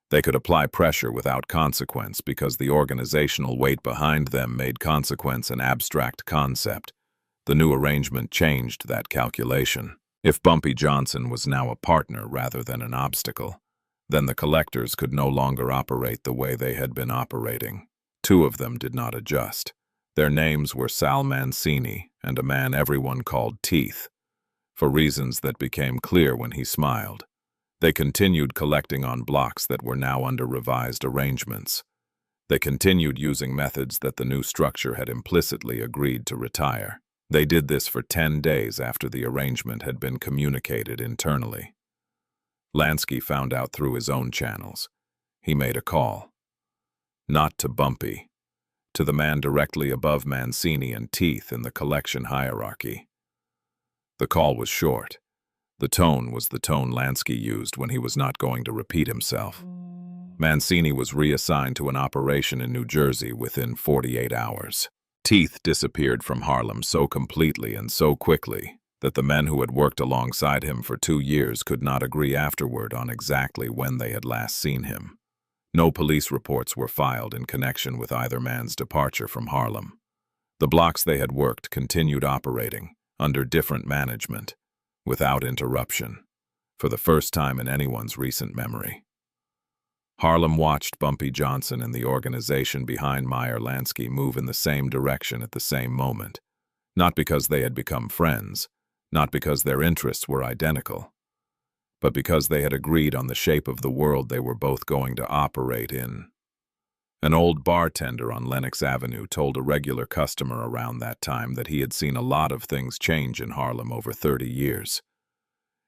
Speaker 1: they could apply pressure without consequence because the organizational weight behind them made consequence an abstract concept. The new arrangement changed that calculation. If Bumpy Johnson was now a partner rather than an obstacle, then the collectors could no longer operate the way they had been operating. 2 of them did not adjust. Their names were Sal Mancini and a man everyone called Teeth, for reasons that became clear when he smiled. They continued collecting on blocks that were now under revised arrangements. They continued using methods that the new structure had implicitly agreed to retire. They did this for 10 days after the arrangement had been communicated internally. Lansky found out through his own channels. He made a call. Not to Bumpy, to the man directly above Mancini and Teeth in the collection hierarchy. The call was short. The tone was the tone Lansky used when he was not going to repeat himself. Mancini was reassigned to an operation in New Jersey within 48 hours. Teeth disappeared from Harlem so completely and so quickly that the men who had worked alongside him for 2 years could not agree afterward on exactly when they had last seen him. No police reports were filed in connection with either man's departure from Harlem. The blocks they had worked continued operating, under different management, without interruption, for the first time in anyone's recent memory. Harlem watched Bumpy Johnson and the organization behind Meyer Lansky move in the same direction at the same moment. Not because they had become friends, not because their interests were identical, but because they had agreed on the shape of the world they were both going to operate in. An old bartender on Lenox Avenue told a regular customer around that time that he had seen a lot of things change in Harlem over 30 years.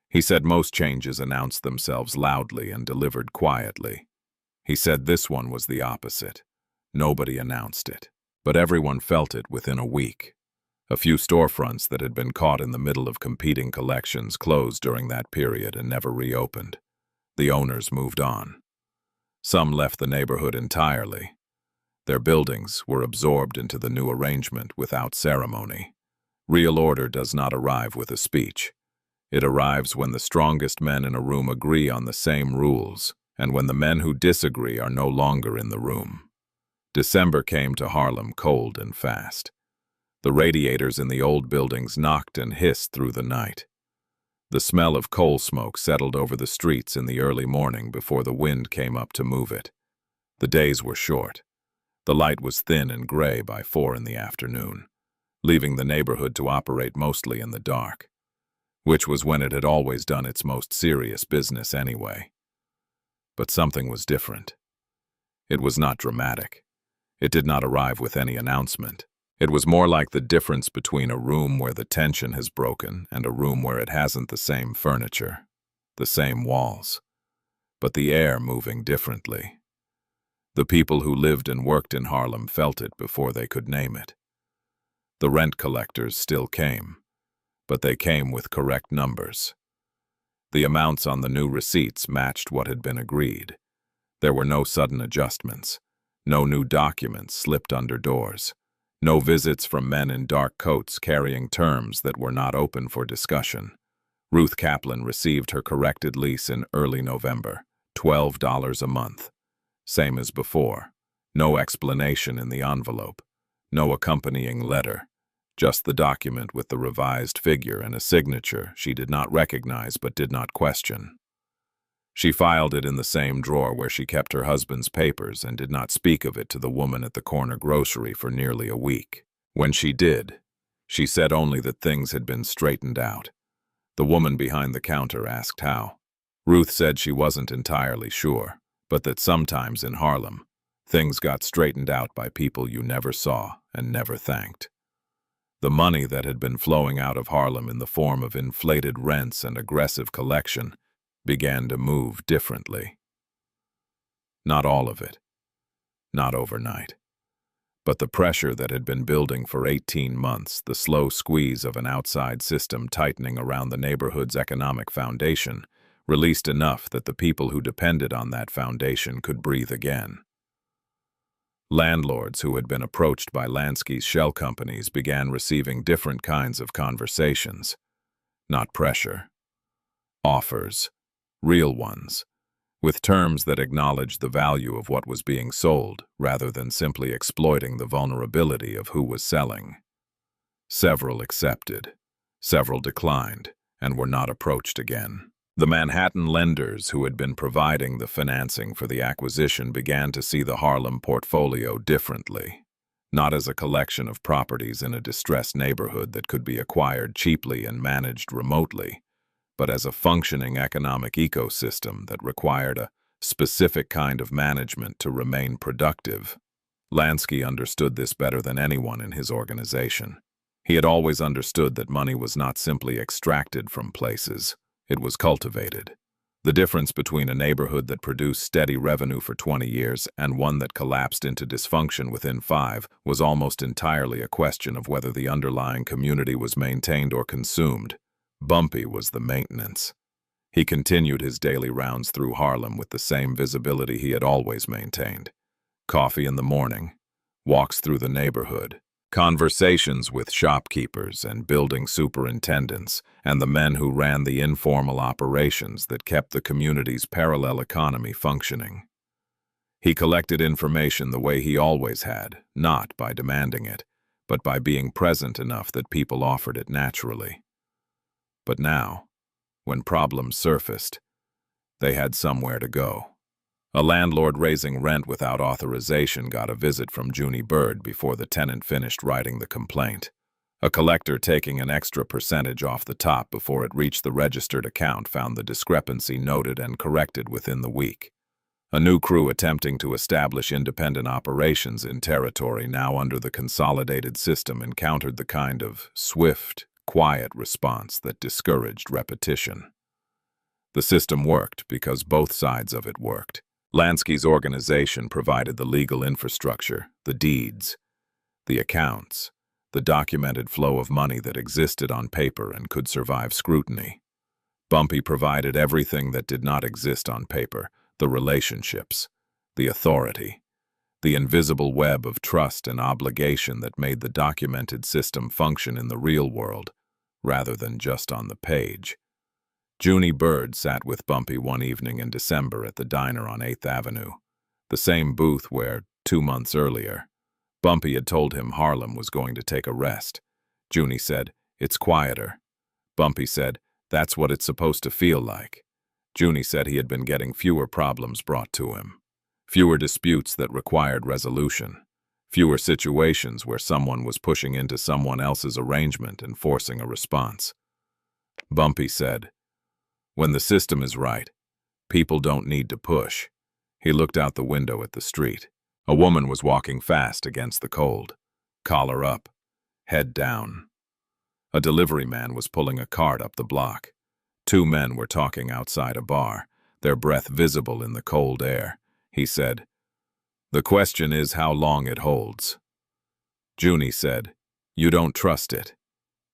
Speaker 1: He said most changes announced themselves loudly and delivered quietly. He said this one was the opposite. Nobody announced it, but everyone felt it within a week. A few storefronts that had been caught in the middle of competing collections closed during that period and never reopened. The owners moved on. Some left the neighborhood entirely. Their buildings were absorbed into the new arrangement without ceremony. Real order does not arrive with a speech. It arrives when the strongest men in a room agree on the same rules, and when the men who disagree are no longer in the room. December came to Harlem cold and fast. The radiators in the old buildings knocked and hissed through the night. The smell of coal smoke settled over the streets in the early morning before the wind came up to move it. The days were short. The light was thin and gray by 4 in the afternoon, leaving the neighborhood to operate mostly in the dark, which was when it had always done its most serious business anyway. But something was different. It was not dramatic. It did not arrive with any announcement. It was more like the difference between a room where the tension has broken and a room where it hasn't the same furniture, the same walls, but the air moving differently. The people who lived and worked in Harlem felt it before they could name it. The rent collectors still came, but they came with correct numbers. The amounts on the new receipts matched what had been agreed. There were no sudden adjustments, no new documents slipped under doors. No visits from men in dark coats carrying terms that were not open for discussion. Ruth Kaplan received her corrected lease in early November, $12 a month. Same as before. No explanation in the envelope. No accompanying letter. Just the document with the revised figure and a signature she did not recognize but did not question. She filed it in the same drawer where she kept her husband's papers and did not speak of it to the woman at the corner grocery for nearly a week. When she did, she said only that things had been straightened out. The woman behind the counter asked how. Ruth said she wasn't entirely sure, but that sometimes in Harlem, things got straightened out by people you never saw and never thanked. The money that had been flowing out of Harlem in the form of inflated rents and aggressive collection began to move differently. Not all of it. Not overnight. But the pressure that had been building for 18 months, the slow squeeze of an outside system tightening around the neighborhood's economic foundation, released enough that the people who depended on that foundation could breathe again. Landlords who had been approached by Lansky's shell companies began receiving different kinds of conversations. Not pressure. Offers. Real ones, with terms that acknowledged the value of what was being sold rather than simply exploiting the vulnerability of who was selling. Several accepted, several declined, and were not approached again. The Manhattan lenders who had been providing the financing for the acquisition began to see the Harlem portfolio differently, not as a collection of properties in a distressed neighborhood that could be acquired cheaply and managed remotely, but as a functioning economic ecosystem that required a specific kind of management to remain productive. Lansky understood this better than anyone in his organization. He had always understood that money was not simply extracted from places, it was cultivated. The difference between a neighborhood that produced steady revenue for 20 years and one that collapsed into dysfunction within 5 was almost entirely a question of whether the underlying community was maintained or consumed. Bumpy was the maintenance. He continued his daily rounds through Harlem with the same visibility he had always maintained. Coffee in the morning, walks through the neighborhood, conversations with shopkeepers and building superintendents and the men who ran the informal operations that kept the community's parallel economy functioning. He collected information the way he always had, not by demanding it, but by being present enough that people offered it naturally. But now, when problems surfaced, they had somewhere to go, A landlord raising rent without authorization got a visit from Junie Bird before the tenant finished writing the complaint. A collector taking an extra percentage off the top before it reached the registered account found the discrepancy noted and corrected within the week. A new crew attempting to establish independent operations in territory now under the consolidated system encountered the kind of swift, quiet response that discouraged repetition. The system worked because both sides of it worked. Lansky's organization provided the legal infrastructure, the deeds, the accounts, the documented flow of money that existed on paper and could survive scrutiny. Bumpy provided everything that did not exist on paper, the relationships, the authority, the invisible web of trust and obligation that made the documented system function in the real world, rather than just on the page. Junie Bird sat with Bumpy one evening in December at the diner on 8th Avenue, the same booth where, 2 months earlier, Bumpy had told him Harlem was going to take a rest. Junie said, "It's quieter." Bumpy said, "That's what it's supposed to feel like." Junie said he had been getting fewer problems brought to him, fewer disputes that required resolution, fewer situations where someone was pushing into someone else's arrangement and forcing a response. Bumpy said, "When the system is right, people don't need to push." He looked out the window at the street. A woman was walking fast against the cold, collar up, head down. A delivery man was pulling a cart up the block. 2 men were talking outside a bar, their breath visible in the cold air. He said, "The question is how long it holds." Junie said, "You don't trust it."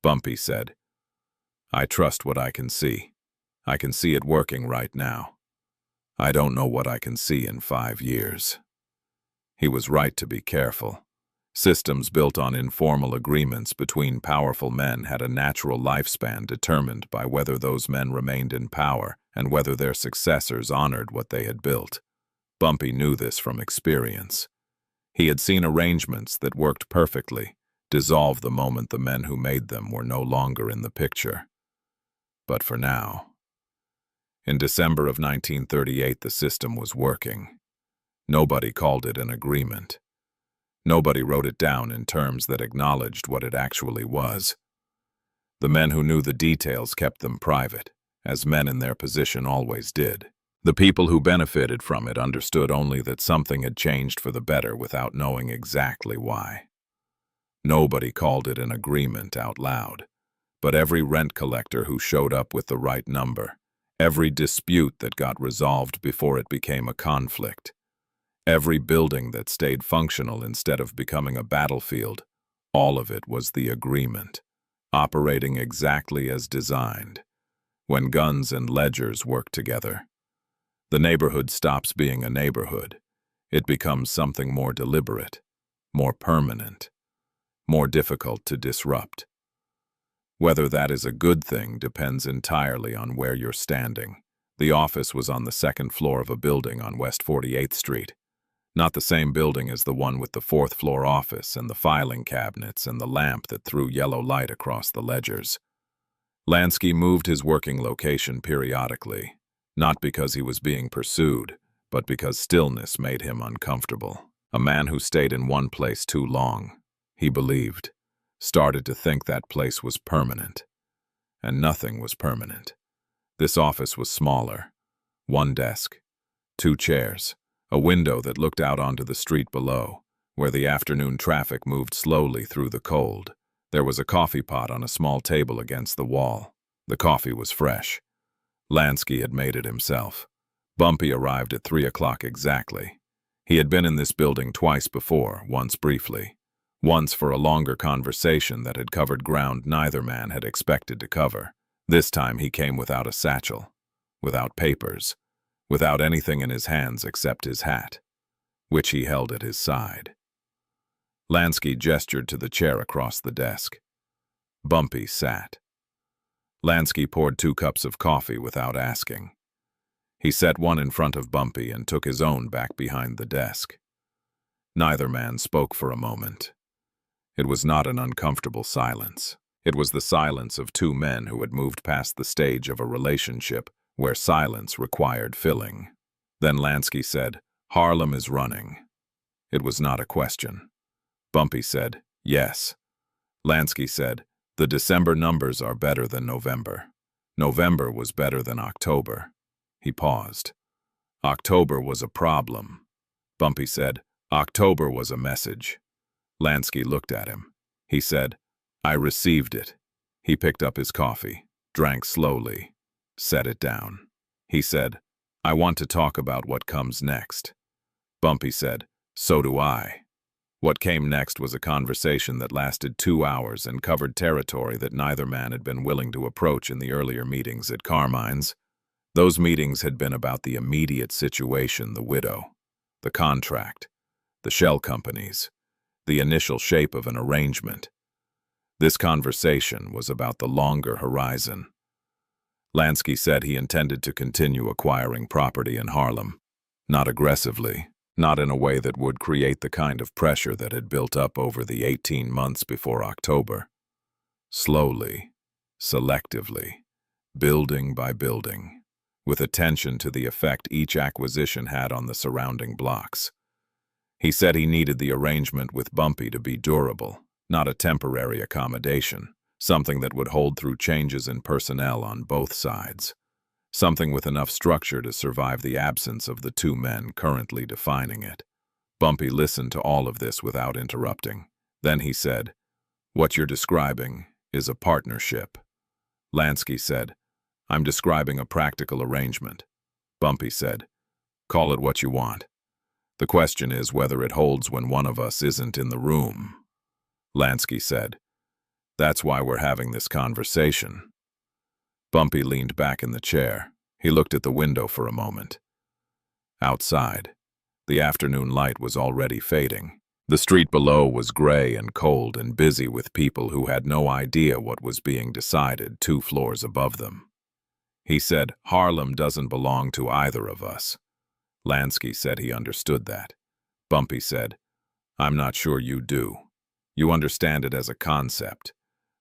Speaker 1: Bumpy said, "I trust what I can see. I can see it working right now. I don't know what I can see in 5 years." He was right to be careful. Systems built on informal agreements between powerful men had a natural lifespan determined by whether those men remained in power and whether their successors honored what they had built. Bumpy knew this from experience. He had seen arrangements that worked perfectly, dissolve the moment the men who made them were no longer in the picture. But for now. In December of 1938, the system was working. Nobody called it an agreement. Nobody wrote it down in terms that acknowledged what it actually was. The men who knew the details kept them private, as men in their position always did. The people who benefited from it understood only that something had changed for the better without knowing exactly why. Nobody called it an agreement out loud, but every rent collector who showed up with the right number, every dispute that got resolved before it became a conflict, every building that stayed functional instead of becoming a battlefield, all of it was the agreement, operating exactly as designed. When guns and ledgers work together, the neighborhood stops being a neighborhood. It becomes something more deliberate, more permanent, more difficult to disrupt. Whether that is a good thing depends entirely on where you're standing. The office was on the 2nd floor of a building on West 48th Street. Not the same building as the one with the 4th floor office and the filing cabinets and the lamp that threw yellow light across the ledgers. Lansky moved his working location periodically, not because he was being pursued, but because stillness made him uncomfortable. A man who stayed in one place too long, he believed, started to think that place was permanent. And nothing was permanent. This office was smaller. 1 desk, 2 chairs, a window that looked out onto the street below, where the afternoon traffic moved slowly through the cold. There was a coffee pot on a small table against the wall. The coffee was fresh. Lansky had made it himself. Bumpy arrived at 3 o'clock exactly. He had been in this building twice before, once briefly. Once for a longer conversation that had covered ground neither man had expected to cover. This time he came without a satchel, without papers, without anything in his hands except his hat, which he held at his side. Lansky gestured to the chair across the desk. Bumpy sat. Lansky poured 2 cups of coffee without asking. He set one in front of Bumpy and took his own back behind the desk. Neither man spoke for a moment. It was not an uncomfortable silence. It was the silence of 2 men who had moved past the stage of a relationship where silence required filling. Then Lansky said, "Harlem is running." It was not a question. Bumpy said, "Yes." Lansky said, "The December numbers are better than November. November was better than October." He paused. October was a problem. Bumpy said, "October was a message." Lansky looked at him. He said, "I received it." He picked up his coffee, drank slowly, set it down. He said, "I want to talk about what comes next." Bumpy said, "So do I." What came next was a conversation that lasted 2 hours and covered territory that neither man had been willing to approach in the earlier meetings at Carmine's. Those meetings had been about the immediate situation, the widow, the contract, the shell companies, the initial shape of an arrangement. This conversation was about the longer horizon. Lansky said he intended to continue acquiring property in Harlem, not aggressively, not in a way that would create the kind of pressure that had built up over the 18 months before October. Slowly, selectively, building by building, with attention to the effect each acquisition had on the surrounding blocks. He said he needed the arrangement with Bumpy to be durable, not a temporary accommodation, something that would hold through changes in personnel on both sides. Something with enough structure to survive the absence of the two men currently defining it. Bumpy listened to all of this without interrupting. Then he said, "What you're describing is a partnership." Lansky said, "I'm describing a practical arrangement." Bumpy said, "Call it what you want. The question is whether it holds when one of us isn't in the room." Lansky said, "That's why we're having this conversation." Bumpy leaned back in the chair. He looked at the window for a moment. Outside, the afternoon light was already fading. The street below was gray and cold and busy with people who had no idea what was being decided 2 floors above them. He said, "Harlem doesn't belong to either of us." Lansky said he understood that. Bumpy said, "I'm not sure you do. You understand it as a concept.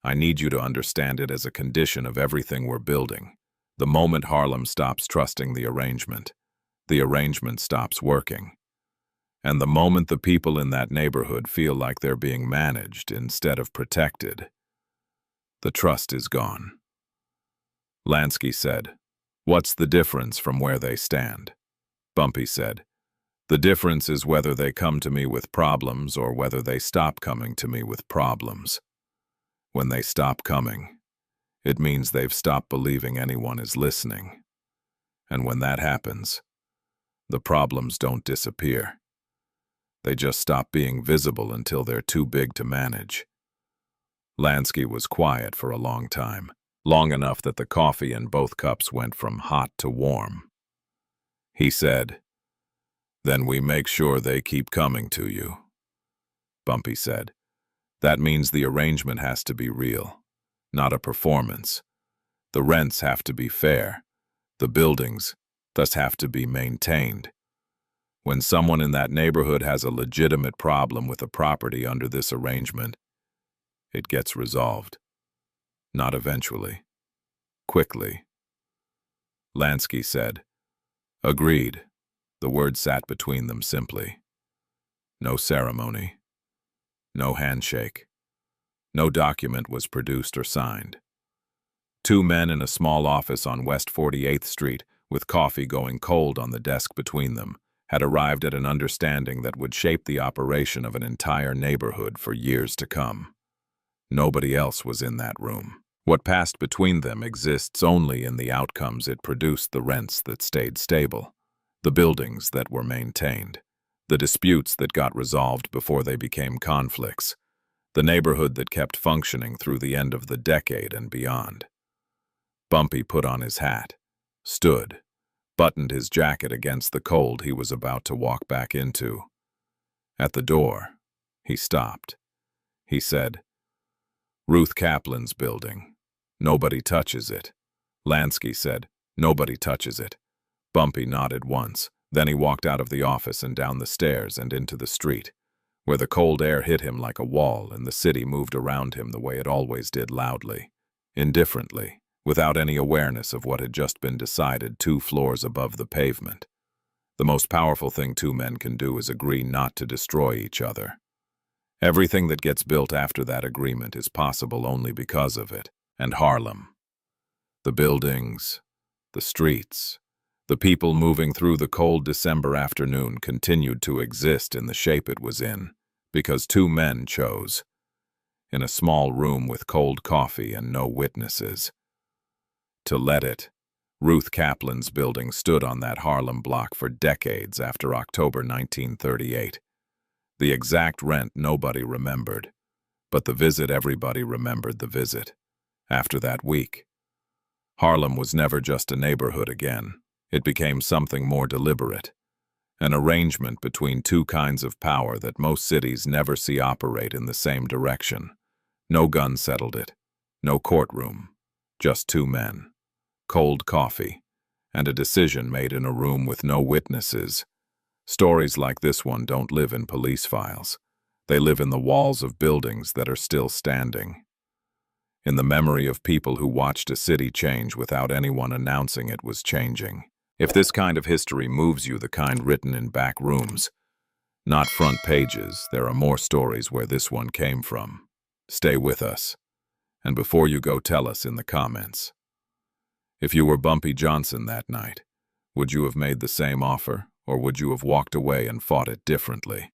Speaker 1: I need you to understand it as a condition of everything we're building. The moment Harlem stops trusting the arrangement stops working. And the moment the people in that neighborhood feel like they're being managed instead of protected, the trust is gone." Lansky said, "What's the difference from where they stand?" Bumpy said, "The difference is whether they come to me with problems or whether they stop coming to me with problems. When they stop coming, it means they've stopped believing anyone is listening. And when that happens, the problems don't disappear. They just stop being visible until they're too big to manage." Lansky was quiet for a long time, long enough that the coffee in both cups went from hot to warm. He said, "Then we make sure they keep coming to you." Bumpy said, "That means the arrangement has to be real, not a performance. The rents have to be fair. The buildings thus have to be maintained. When someone in that neighborhood has a legitimate problem with a property under this arrangement, it gets resolved. Not eventually. Quickly." Lansky said, "Agreed." The words sat between them simply. No ceremony. No handshake. No document was produced or signed. 2 men in a small office on West 48th Street, with coffee going cold on the desk between them, had arrived at an understanding that would shape the operation of an entire neighborhood for years to come. Nobody else was in that room. What passed between them exists only in the outcomes it produced: the rents that stayed stable, the buildings that were maintained, the disputes that got resolved before they became conflicts, the neighborhood that kept functioning through the end of the decade and beyond. Bumpy put on his hat, stood, buttoned his jacket against the cold he was about to walk back into. At the door, he stopped. He said, "Ruth Kaplan's building. Nobody touches it." Lansky said, "Nobody touches it." Bumpy nodded once. Then he walked out of the office and down the stairs and into the street, where the cold air hit him like a wall and the city moved around him the way it always did, loudly, indifferently, without any awareness of what had just been decided 2 floors above the pavement. The most powerful thing two men can do is agree not to destroy each other. Everything that gets built after that agreement is possible only because of it. And Harlem. The buildings, the streets, the people moving through the cold December afternoon continued to exist in the shape it was in, because two men chose. In a small room with cold coffee and no witnesses. To let it. Ruth Kaplan's building stood on that Harlem block for decades after October 1938. The exact rent nobody remembered, but the visit everybody remembered the visit. After that week, Harlem was never just a neighborhood again. It became something more deliberate. An arrangement between two kinds of power that most cities never see operate in the same direction. No gun settled it. No courtroom. Just two men. Cold coffee. And a decision made in a room with no witnesses. Stories like this one don't live in police files. They live in the walls of buildings that are still standing. In the memory of people who watched a city change without anyone announcing it was changing. If this kind of history moves you, the kind written in back rooms, not front pages, there are more stories where this one came from. Stay with us. And before you go, tell us in the comments. If you were Bumpy Johnson that night, would you have made the same offer, or would you have walked away and fought it differently?